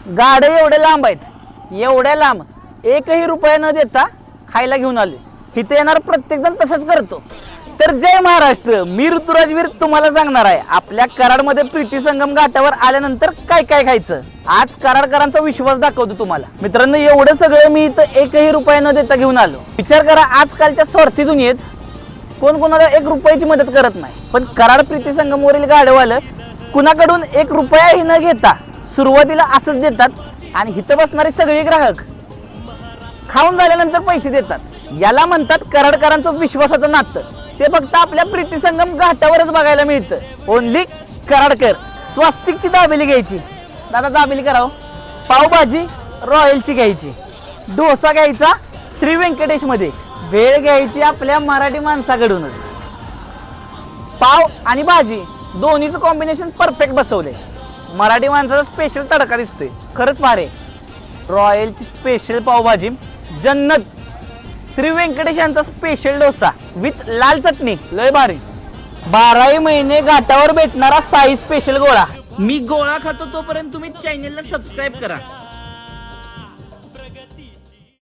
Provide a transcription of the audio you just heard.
गाड्या एवढ्या लांब आहेत, एवढ्या लांब एकही रुपया न देता खायला घेऊन आले. इथे येणार प्रत्येक जण तसंच करतो. तर जय महाराष्ट्र, मी ऋतुराजवीर तुम्हाला सांगणार आहे आपल्या कराडमध्ये प्रीती संगम घाटावर आल्यानंतर काय काय खायचं. आज कराडकरांचा विश्वास दाखवतो तुम्हाला. मित्रांनो, एवढं सगळं मी इथं एकही रुपया न देता घेऊन आलो. विचार करा, आजकालच्या स्वार्थी दुनियेत कोण कोणाला 1 रुपयाची मदत करत नाही, पण कराड प्रीती संगमवरील गाड्यावालं कुणाकडून 1 रुपयाही न घेता सुरुवातीला असंच देतात आणि इथं बसणारे सगळे ग्राहक खाऊन झाल्यानंतर पैसे देतात. याला म्हणतात कराडकरांचं विश्वासाचं नातं. ते फक्त आपल्या प्रीती संगम घाटावरच बघायला मिळतं. ओनली कराडकर. स्वास्तिकची दाबेली घ्यायची, दादा दाबेली करावं. पावभाजी रॉयलची घ्यायची, डोसा घ्यायचा श्री व्यंकटेश मध्ये, भेळ घ्यायची आपल्या मराठी माणसाकडूनच. पाव आणि भाजी दोन्हीचं कॉम्बिनेशन परफेक्ट बसवले. मराठी माणसाचा स्पेशल तडका दिसतोय, खरंच भारी. रॉयलची स्पेशल पावभाजी, जन्नत श्री व्यंकटेश यांचा स्पेशल डोसा विथ लाल चटणी, लय भारी. 12 महिने घाटावर भेटणारा साई स्पेशल गोळा. मी गोळा खातो तोपर्यंत तुम्ही चॅनलला सबस्क्राईब करा.